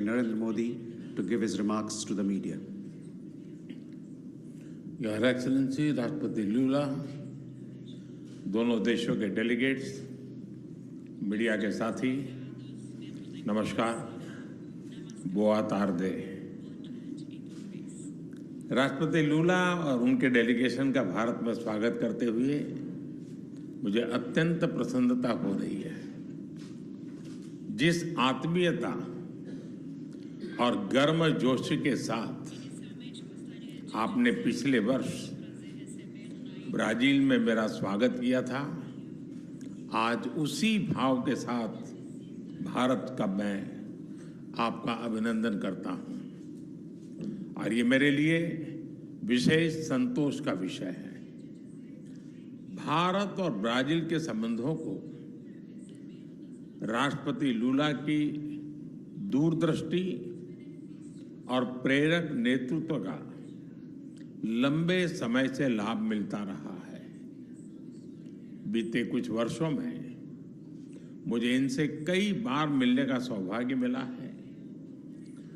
Narendra Modi to give his remarks to the media. Your Excellency राष्ट्रपति लूला, दोनों देशों के डेलीगेट्स, मीडिया के साथी, नमस्कार, बोआ तारदे। राष्ट्रपति लूला और उनके डेलीगेशन का भारत में स्वागत करते हुए मुझे अत्यंत प्रसन्नता हो रही है। जिस आत्मीयता और गर्मजोशी के साथ आपने पिछले वर्ष ब्राजील में मेरा स्वागत किया था, आज उसी भाव के साथ भारत का मैं आपका अभिनंदन करता हूं और ये मेरे लिए विशेष संतोष का विषय है। भारत और ब्राजील के संबंधों को राष्ट्रपति लूला की दूरदृष्टि और प्रेरक नेतृत्व का लंबे समय से लाभ मिलता रहा है। बीते कुछ वर्षों में मुझे इनसे कई बार मिलने का सौभाग्य मिला है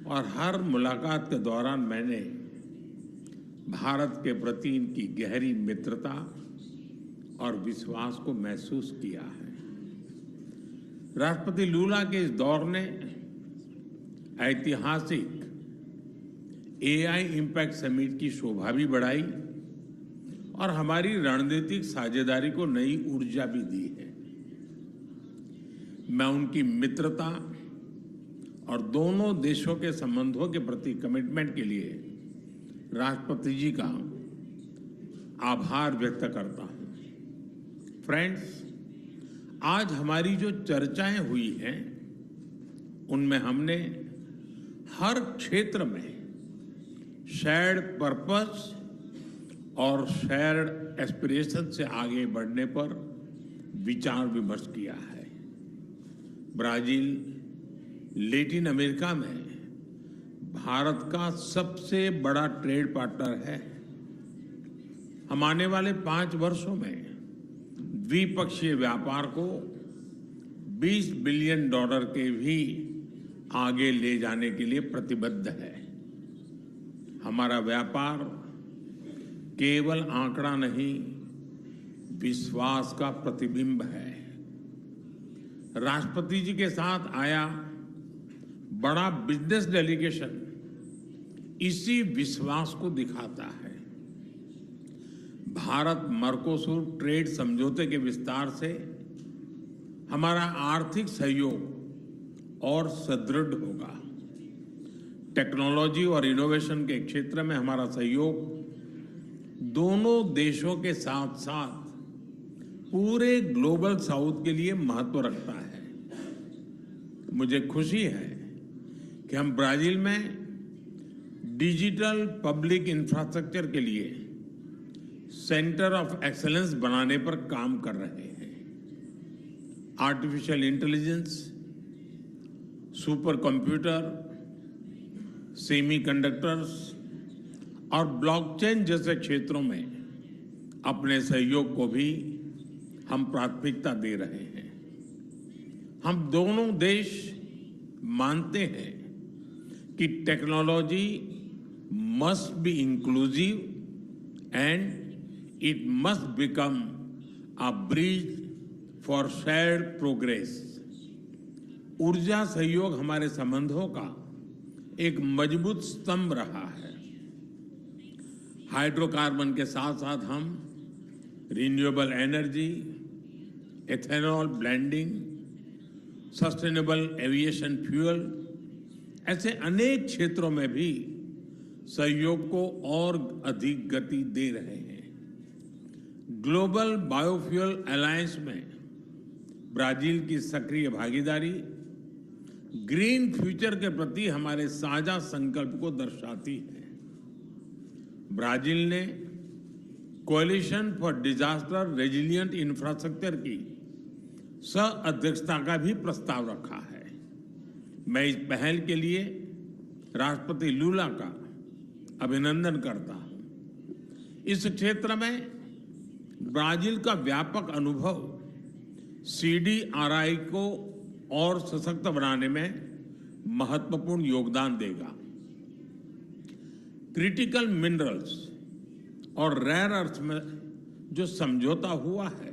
और हर मुलाकात के दौरान मैंने भारत के प्रति इनकी गहरी मित्रता और विश्वास को महसूस किया है। राष्ट्रपति लूला के इस दौर ने ऐतिहासिक AI इम्पैक्ट समिट की शोभा भी बढ़ाई और हमारी रणनीतिक साझेदारी को नई ऊर्जा भी दी है। मैं उनकी मित्रता और दोनों देशों के संबंधों के प्रति कमिटमेंट के लिए राष्ट्रपति जी का आभार व्यक्त करता हूं। फ्रेंड्स, आज हमारी जो चर्चाएं हुई हैं, उनमें हमने हर क्षेत्र में शेयर्ड पर्पस और शेयर्ड एस्पिरेशन से आगे बढ़ने पर विचार विमर्श किया है। ब्राजील लैटिन अमेरिका में भारत का सबसे बड़ा ट्रेड पार्टनर है। हम आने वाले 5 वर्षों में द्विपक्षीय व्यापार को $20 बिलियन के भी आगे ले जाने के लिए प्रतिबद्ध है। हमारा व्यापार केवल आंकड़ा नहीं, विश्वास का प्रतिबिंब है। राष्ट्रपति जी के साथ आया बड़ा बिजनेस डेलीगेशन इसी विश्वास को दिखाता है। भारत मर्कोसुर ट्रेड समझौते के विस्तार से हमारा आर्थिक सहयोग और सुदृढ़ होगा। टेक्नोलॉजी और इनोवेशन के क्षेत्र में हमारा सहयोग दोनों देशों के साथ साथ पूरे ग्लोबल साउथ के लिए महत्व रखता है। मुझे खुशी है कि हम ब्राजील में डिजिटल पब्लिक इंफ्रास्ट्रक्चर के लिए सेंटर ऑफ एक्सीलेंस बनाने पर काम कर रहे हैं। Artificial intelligence, super computer, semiconductors और ब्लॉकचेन जैसे क्षेत्रों में अपने सहयोग को भी हम प्राथमिकता दे रहे हैं। हम दोनों देश मानते हैं कि technology must be inclusive and it must become a bridge for shared progress. ऊर्जा सहयोग हमारे संबंधों का एक मजबूत स्तंभ रहा है। हाइड्रोकार्बन के साथ साथ हम renewable energy, ethanol blending, sustainable aviation fuel ऐसे अनेक क्षेत्रों में भी सहयोग को और अधिक गति दे रहे हैं। ग्लोबल बायोफ्यूल अलायंस में ब्राजील की सक्रिय भागीदारी ग्रीन फ्यूचर के प्रति हमारे साझा संकल्प को दर्शाती है। ब्राजील ने coalition for disaster resilient infrastructure की सह-अध्यक्षता का भी प्रस्ताव रखा है। मैं इस पहल के लिए राष्ट्रपति लूला का अभिनंदन करता हूं। इस क्षेत्र में ब्राजील का व्यापक अनुभव CDRI को और सशक्त बनाने में महत्वपूर्ण योगदान देगा। क्रिटिकल मिनरल्स और रेयर अर्थ में जो समझौता हुआ है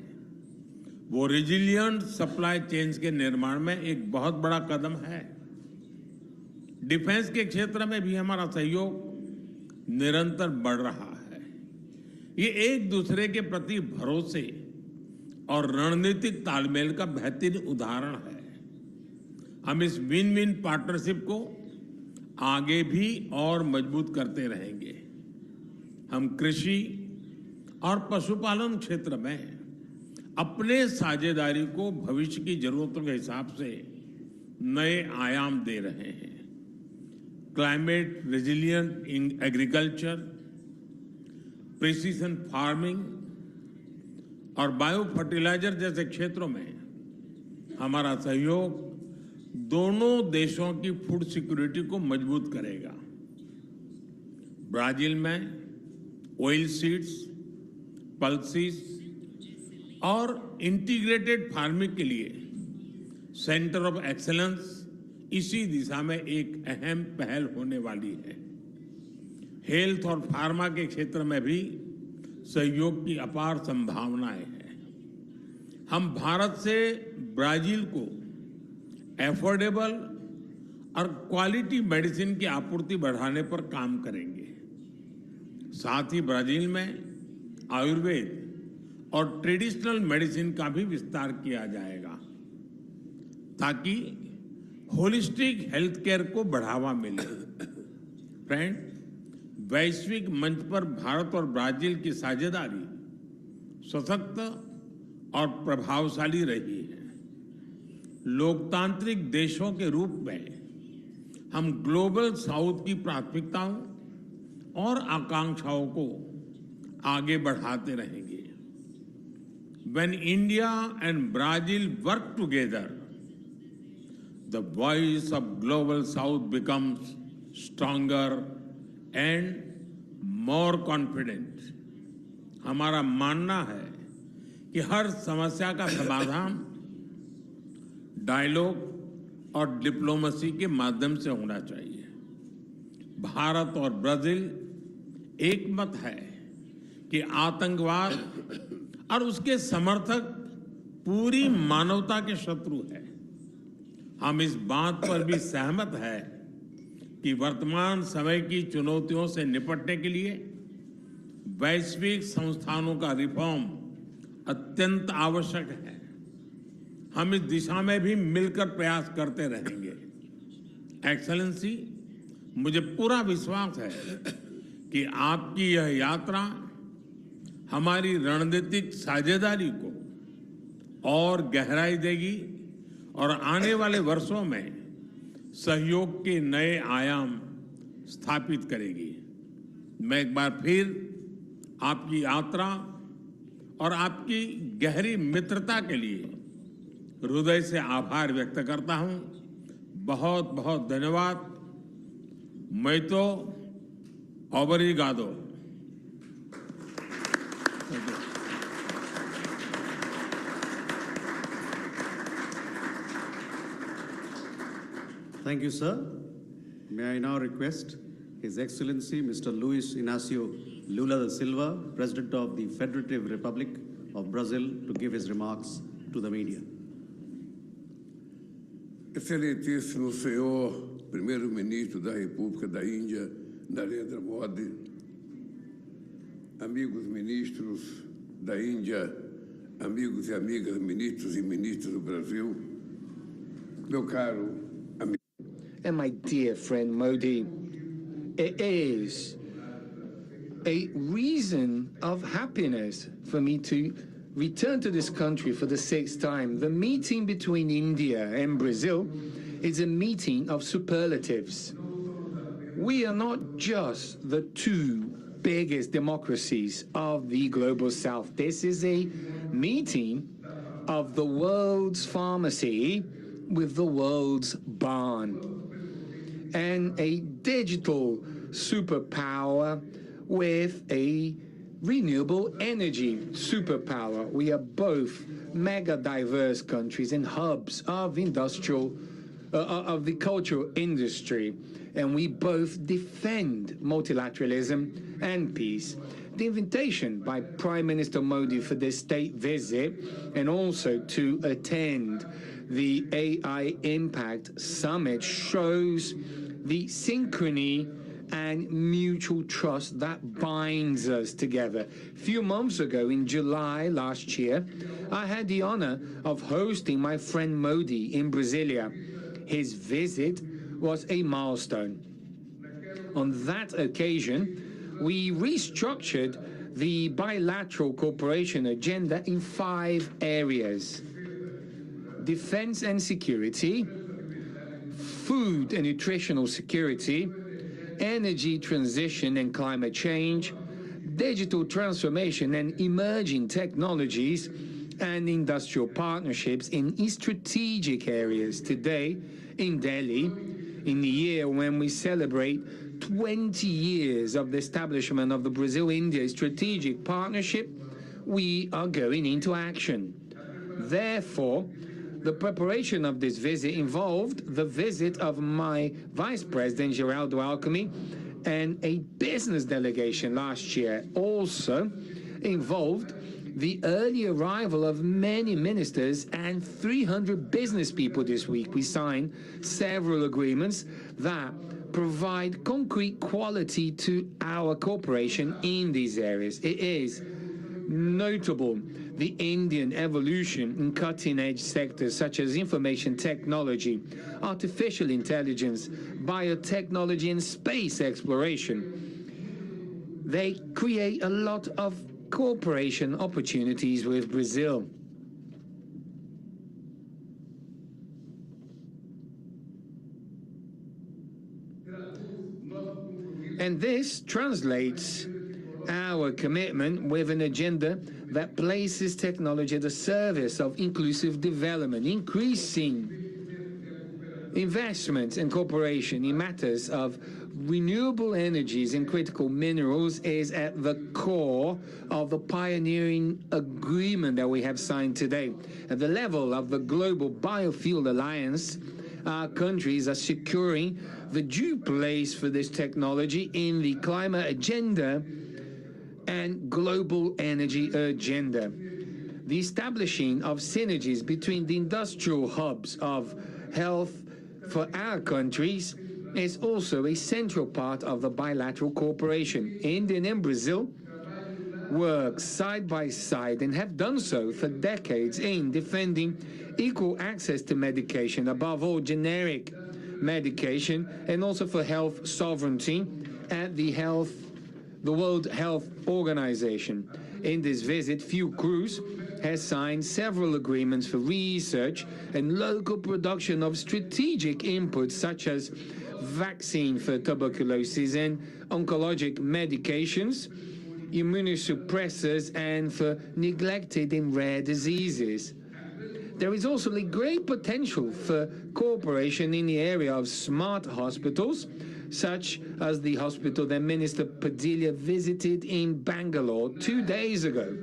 वो रेजिलिएंट सप्लाई चेन्स के निर्माण में एक बहुत बड़ा कदम है। डिफेंस के क्षेत्र में भी हमारा सहयोग निरंतर बढ़ रहा है। ये एक दूसरे के प्रति भरोसे और रणनीतिक तालमेल का बेहतरीन उदाहरण है। हम इस विन विन पार्टनरशिप को आगे भी और मजबूत करते रहेंगे। हम कृषि और पशुपालन क्षेत्र में अपने साझेदारी को भविष्य की जरूरतों के हिसाब से नए आयाम दे रहे हैं। Climate resilient agriculture, precision farming और बायो फर्टिलाइजर जैसे क्षेत्रों में हमारा सहयोग दोनों देशों की फूड सिक्योरिटी को मजबूत करेगा। ब्राजील में ऑयल सीड्स, पल्सीज और इंटीग्रेटेड फार्मिंग के लिए सेंटर ऑफ एक्सीलेंस इसी दिशा में एक अहम पहल होने वाली है। हेल्थ और फार्मा के क्षेत्र में भी सहयोग की अपार संभावनाएं हैं। हम भारत से ब्राजील को एफोर्डेबल और क्वालिटी मेडिसिन की आपूर्ति बढ़ाने पर काम करेंगे। साथ ही ब्राजील में आयुर्वेद और ट्रेडिशनल मेडिसिन का भी विस्तार किया जाएगा ताकि होलिस्टिक हेल्थ केयर को बढ़ावा मिले। फ्रेंड, वैश्विक मंच पर भारत और ब्राजील की साझेदारी सशक्त और प्रभावशाली रही है। लोकतांत्रिक देशों के रूप में हम ग्लोबल साउथ की प्राथमिकताओं और आकांक्षाओं को आगे बढ़ाते रहेंगे। When India and Brazil work together, the voice of global south becomes stronger and more confident. हमारा मानना है कि हर समस्या का समाधान डायलॉग और डिप्लोमेसी के माध्यम से होना चाहिए। भारत और ब्राजील एक मत है कि आतंकवाद और उसके समर्थक पूरी मानवता के शत्रु है। हम इस बात पर भी सहमत है कि वर्तमान समय की चुनौतियों से निपटने के लिए वैश्विक संस्थानों का रिफॉर्म अत्यंत आवश्यक है। हम इस दिशा में भी मिलकर प्रयास करते रहेंगे। एक्सेलेंसी, मुझे पूरा विश्वास है कि आपकी यह यात्रा हमारी रणनीतिक साझेदारी को और गहराई देगी और आने वाले वर्षों में सहयोग के नए आयाम स्थापित करेगी। मैं एक बार फिर आपकी यात्रा और आपकी गहरी मित्रता के लिए हृदय से आभार व्यक्त करता हूं। बहुत बहुत धन्यवाद। मैं तो ओब्रिगादो। Thank you, sir. May I now request His Excellency Mr. Luis Inácio Lula da Silva, President of the Federative Republic of Brazil, to give his remarks to the media. Excelentíssimo Senhor Primeiro-Ministro da República da Índia, Narendra Modi, amigos ministros da Índia, amigos e amigas ministros e ministras do Brasil, meu caro amigo. And my dear friend Modi, it is a reason of happiness for me to return to this country for the 6th time. The meeting between India and Brazil is a meeting of superlatives. We are not just the two biggest democracies of the global south. This is a meeting of the world's pharmacy with the world's barn, and a digital superpower with a renewable energy superpower. We are both mega diverse countries and hubs of industrial of the cultural industry, and we both defend multilateralism and peace. The invitation by Prime Minister Modi for this state visit and also to attend the AI Impact Summit shows the synchrony and mutual trust that binds us together. A few months ago, in July last year, I had the honor of hosting my friend Modi in Brasilia. His visit was a milestone. On that occasion, we restructured the bilateral cooperation agenda in 5 areas: defense and security, food and nutritional security, energy transition and climate change, digital transformation and emerging technologies, and industrial partnerships in strategic areas. Today, in Delhi, in the year when we celebrate 20 years of the establishment of the Brazil-India strategic partnership, we are going into action. Therefore, the preparation of this visit involved the visit of my Vice President, Geraldo Alckmin, and a business delegation last year. Also involved the early arrival of many ministers and 300 business people this week. We signed several agreements that provide concrete quality to our cooperation in these areas. It is notable the Indian evolution in cutting-edge sectors such as information technology, artificial intelligence, biotechnology, and space exploration. They create a lot of cooperation opportunities with Brazil. And this translates our commitment with an agenda that places technology at the service of inclusive development, increasing investments and cooperation in matters of renewable energies and critical minerals is at the core of the pioneering agreement that we have signed today. At the level of the Global Biofuel Alliance, our countries are securing the due place for this technology in the climate agenda and global energy agenda. The establishing of synergies between the industrial hubs of health for our countries is also a central part of the bilateral cooperation. India and Brazil work side by side and have done so for decades in defending equal access to medication, above all generic medication, and also for health sovereignty at the World Health Organization. In this visit, Fiocruz has signed several agreements for research and local production of strategic inputs such as vaccine for tuberculosis and oncologic medications, immunosuppressors, and for neglected and rare diseases. There is also a great potential for cooperation in the area of smart hospitals, such as the hospital that Minister Padilla visited in Bangalore 2 days ago.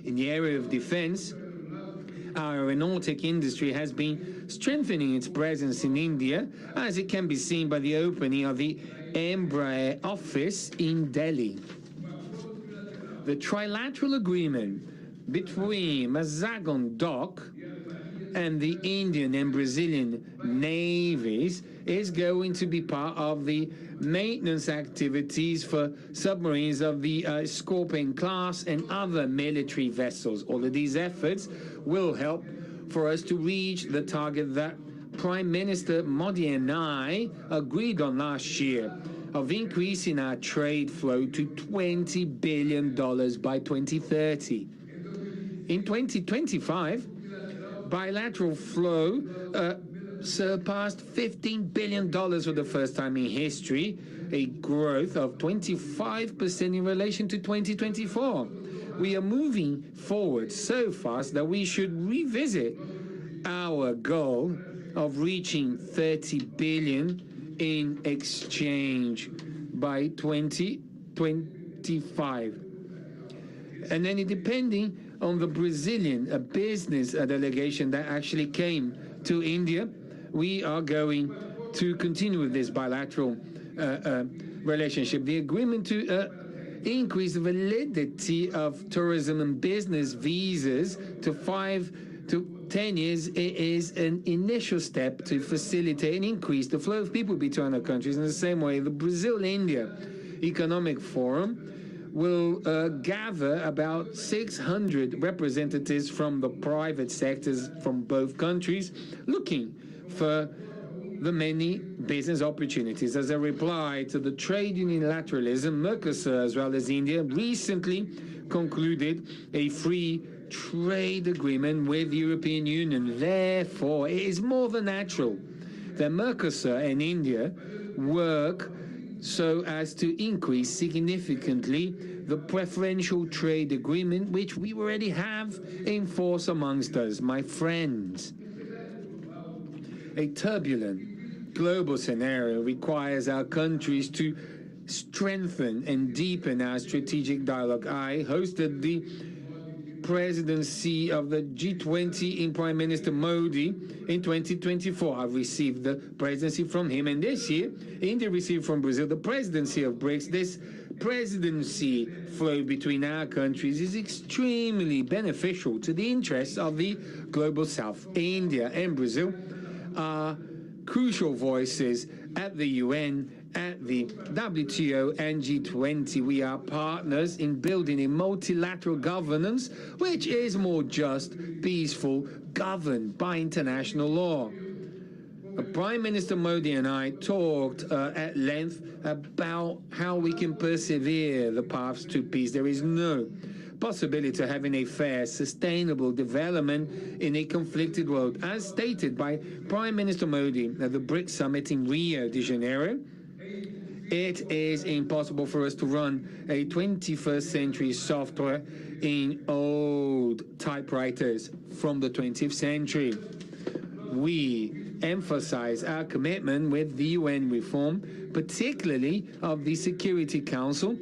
In the area of defense, our aeronautic industry has been strengthening its presence in India, as it can be seen by the opening of the Embraer office in Delhi. The trilateral agreement between Mazagon Dock and the Indian and Brazilian navies is going to be part of the maintenance activities for submarines of the Scorpion class and other military vessels. All of these efforts will help for us to reach the target that Prime Minister Modi and I agreed on last year of increasing our trade flow to $20 billion by 2030. In 2025, bilateral flow surpassed $15 billion for the first time in history, a growth of 25% in relation to 2024. We are moving forward so fast that we should revisit our goal of reaching 30 billion in exchange by 2025. And then depending on the Brazilian business delegation that actually came to India, we are going to continue with this bilateral relationship. The agreement to increase the validity of tourism and business visas to 5 to 10 years is an initial step to facilitate and increase the flow of people between our countries. In the same way, the Brazil-India Economic Forum will gather about 600 representatives from the private sectors from both countries, looking for the many business opportunities. As a reply to the trade unilateralism, Mercosur, as well as India, recently concluded a free trade agreement with the European Union. Therefore, it is more than natural that Mercosur and India work so as to increase significantly the preferential trade agreement which we already have in force amongst us. My friends, a turbulent global scenario requires our countries to strengthen and deepen our strategic dialogue. I hosted the presidency of the G20 in Prime Minister Modi in 2024. I've received the presidency from him, and this year India received from Brazil the presidency of BRICS. This presidency flow between our countries is extremely beneficial to the interests of the global South. India and Brazil are crucial voices at the UN, at the WTO and G20. We are partners in building a multilateral governance which is more just, peaceful, governed by international law. Prime Minister Modi and I talked at length about how we can persevere the paths to peace. There is no possibility of having a fair, sustainable development in a conflicted world. As stated by Prime Minister Modi at the BRICS summit in Rio de Janeiro, it is impossible for us to run a 21st century software in old typewriters from the 20th century. We emphasize our commitment with the UN reform, particularly of the Security Council,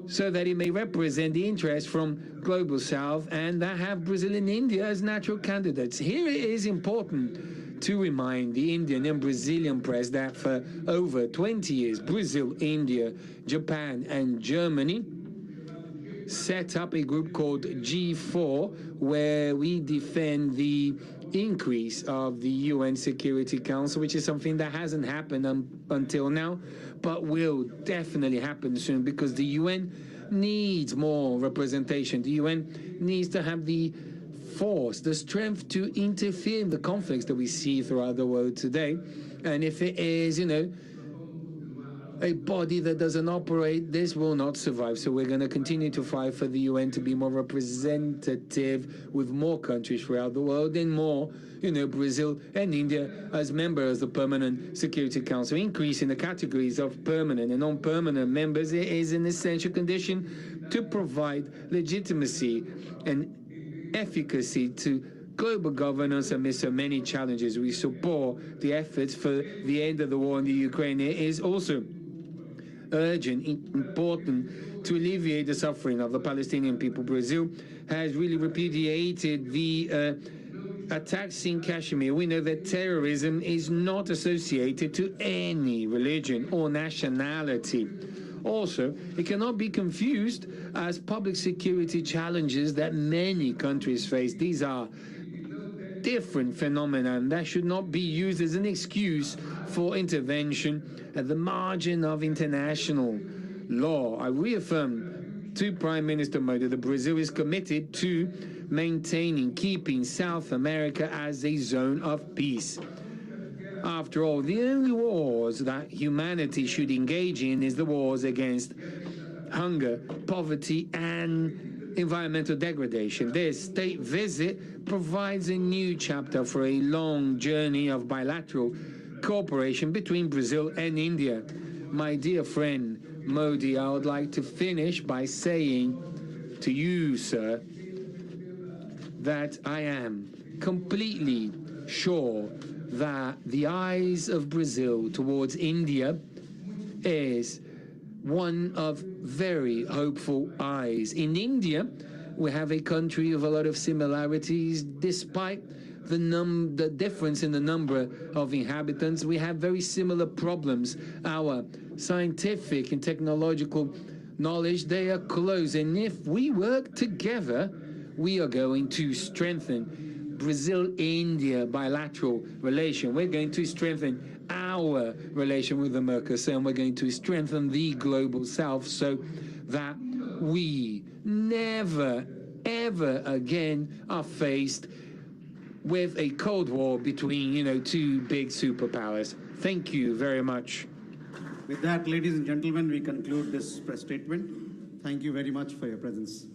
so that it may represent the interests from Global South and that have Brazil and India as natural candidates. Here it is important to remind the Indian and Brazilian press that for over 20 years, Brazil, India, Japan, and Germany set up a group called G4, where we defend the increase of the UN Security Council, which is something that hasn't happened until now, but will definitely happen soon, because the UN needs more representation. The UN needs to have the force, the strength to interfere in the conflicts that we see throughout the world today. And if it is, a body that doesn't operate, this will not survive. So we're going to continue to fight for the UN to be more representative with more countries throughout the world, and more, Brazil and India as members of the Permanent Security Council. Increasing the categories of permanent and non-permanent members is an essential condition to provide legitimacy and efficacy to global governance amidst so many challenges. We support the efforts for the end of the war in the Ukraine. It is also urgent, important to alleviate the suffering of the Palestinian people. Brazil has really repudiated the attacks in Kashmir. We know that terrorism is not associated to any religion or nationality. Also, it cannot be confused as public security challenges that many countries face. These are different phenomena, and that should not be used as an excuse for intervention at the margin of international law. I reaffirm to Prime Minister Modi that Brazil is committed to maintaining, keeping South America as a zone of peace. After all, the only wars that humanity should engage in is the wars against hunger, poverty, and environmental degradation. This state visit provides a new chapter for a long journey of bilateral cooperation between Brazil and India. My dear friend Modi, I would like to finish by saying to you, sir, that I am completely sure that the eyes of Brazil towards India is one of very hopeful eyes. In India, we have a country of a lot of similarities, despite the difference in the number of inhabitants, we have very similar problems. Our scientific and technological knowledge, they are close. And if we work together, we are going to strengthen Brazil-India bilateral relation. We're going to strengthen our relation with the Mercosur, and we're going to strengthen the global south so that we never, ever again are faced with a Cold War between, two big superpowers. Thank you very much. With that, ladies and gentlemen, we conclude this press statement. Thank you very much for your presence.